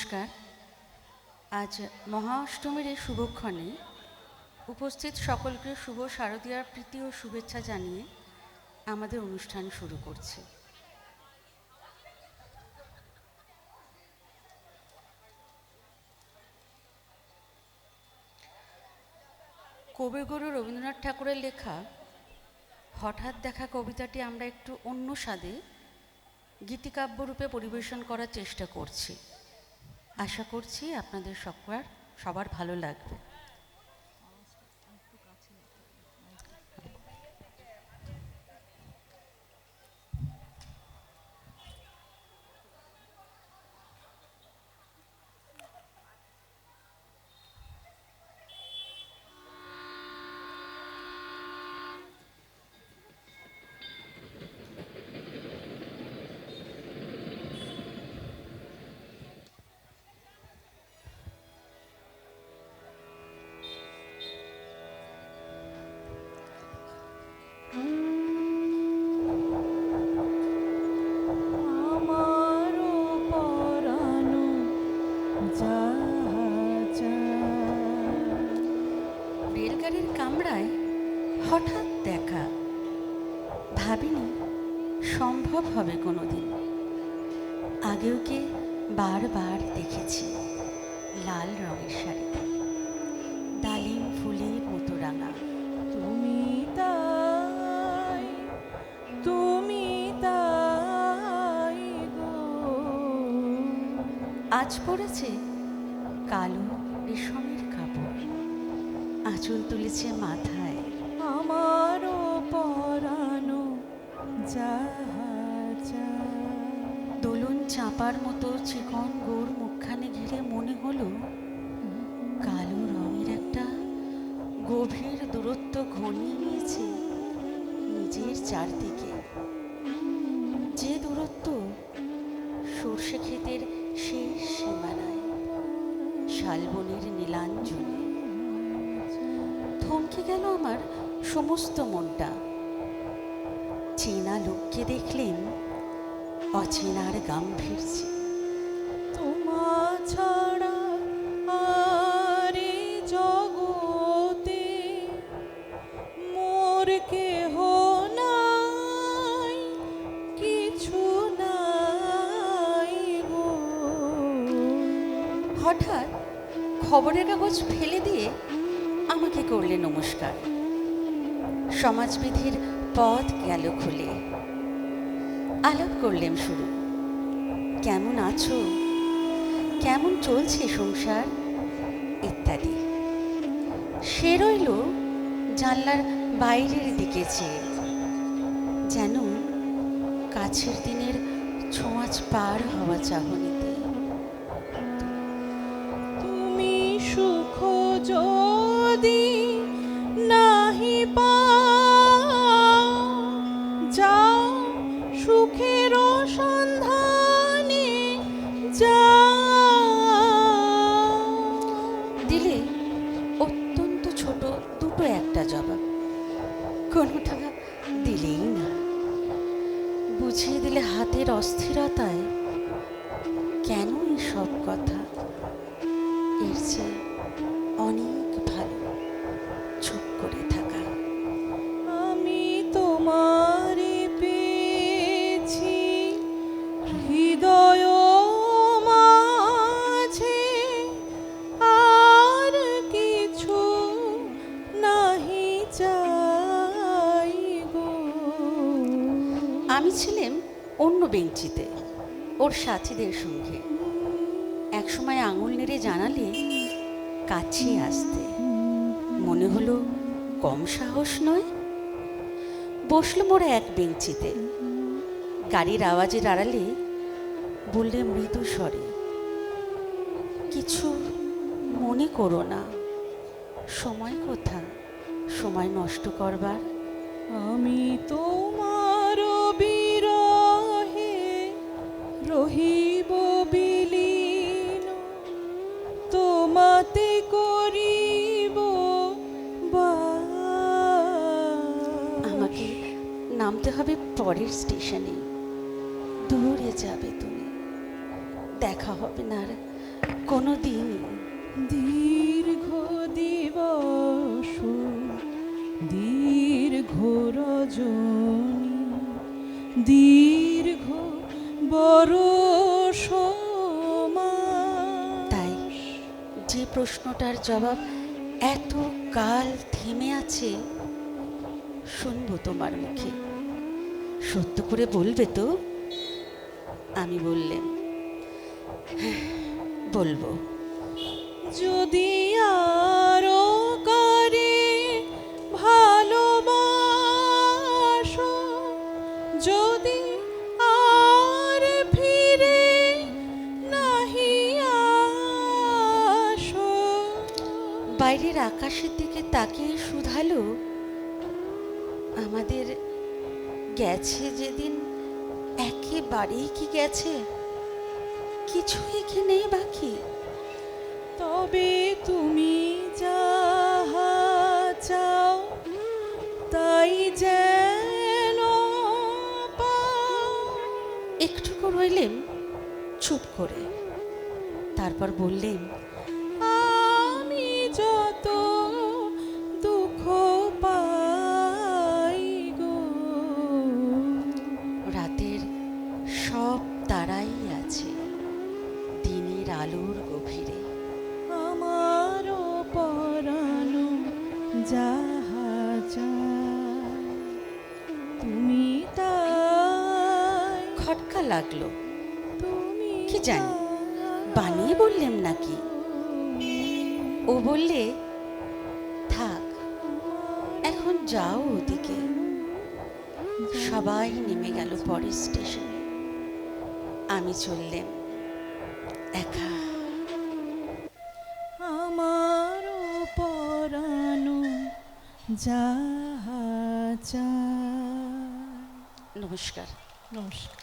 নমস্কার। আজ মহা অষ্টমীর এই শুভক্ষণে উপস্থিত সকলকে শুভ শারদীয়ার প্রীতি ও শুভেচ্ছা জানিয়ে আমাদের অনুষ্ঠান শুরু করছি। কবিগুরু রবীন্দ্রনাথ ঠাকুরের লেখা হঠাৎ দেখা কবিতাটি আমরা একটু অন্য স্বাদে গীতিকাব্যরূপে পরিবেশন করার চেষ্টা করছি। আশা করছি আপনাদের সবার ভালো লাগবে। রেলগাড়ির কামরায় হঠাৎ দেখা, ভাবিনি সম্ভব হবে কোনোদিন। আগেও কে বারবার দেখেছি লাল রঙের শাড়ি, ডালিম ফুলের মতো রাঙা। তুমি তাই গো। আজ পড়েছে কালো রেশমের কাপড়, আঁচল তুলেছে মাথায়। আমারও পরানো দোলন চাপার মতো চিকন গোর মুখখানে ঘিরে মনে হলো কালো রঙের একটা গভীর দূরত্ব ঘনিয়ে নিয়েছে নিজের চারদিকে। যে দূরত্ব সর্ষে ক্ষেতের শেষ সীমানায়, শালবনের নীলাঞ্জনে। থমকে গেল আমার সমস্ত মনটা। চেনা লোককে দেখলেন অচেনার গাম্ভীর্যে। তোমা ছাড়া আর এই জগতে মোর কেহ নাই, কিছু নাই গো। হঠাৎ খবরের কাগজ ফেলে দিয়ে আমাকে করলে নমস্কার। সমাজবিধির পথ গেল খুলে। আলাপ করলেন শুরু, কেমন আছো, কেমন চলছে সংসার ইত্যাদি। সে রইল জানলার বাইরের দিকে চেয়ে, যেন কাছের দিনের ছোঁয়াচ পার হওয়া চাহনিতে। তুমি সুখ যদি নাহি পাও, যাও সুখের সন্ধানে যাও। দিলে অত্যন্ত ছোট দুটো একটা জবাব, কোনোটা দিলেই না। বুঝিয়ে দিলে হাতের অস্থিরতায় কেন সব কথা। এর চেয়ে অনেক ভালো চুপ করে থাকা। আমি তোমারে পেয়েছি হৃদয় মাঝে, আর কিছু নাহি চাই গো। আমি ছিলাম অন্য বেঞ্চিতে ওর সাথীদের সঙ্গে। একসময় আঙুল নেড়ে জানালে কাছে আসতে। মনে হলো কম সাহস নয়। বসলাম ওরা এক বেঞ্চিতে। গাড়ির আওয়াজের আড়ালে বললে মৃদু স্বরে, কিছু মনে করো না, সময় কোথা সময় নষ্ট করবার। আমি তোমার বিরহে রহিব বিলীন, তোমাতে করিব আমাকে নামতে হবে পরের স্টেশনে। দূরে যাবে তুমি, দেখা হবে না আর কোনো দিন দীর্ঘ দিবস দীর্ঘ রজনী দীর্ঘ বরষ তাই যে প্রশ্নটার জবাব এত কাল থেমে আছে, শুনবো তোমার মুখে। সত্য করে বলবে তো? আমি বললেম, "হ্যাঁ, বলবো।" যদি আরো করে ভালোবাসো, যদি আর ফিরে নাহি আসো। বাইরের আকাশের দিকে তাকিয়ে শুধালো, আমাদের গেছে যেদিন একেবারেই কি গেছে? কিছুই কি নেই বাকি? তবে তুমি যাহা চাও তাই যেন পাও। একটুকু রইলেম চুপ করে, তারপর বললেন, আমি যত দুঃখ পাই গো, রাতের সব তারাই আছে দিনের আলোর গভীরে। আমারও পরানো যাহা চায় তুমি তাই। খটকা লাগলো, তুমি কি জানি বানিয়ে বললেম নাকি। ও বললে, থাক, এখন যাও ওদিকে। সবাই নেমে গেল পরের স্টেশনে, আমি চললেম একা। আমারও পরানো যাহা চায়। নমস্কার। নমস্কার।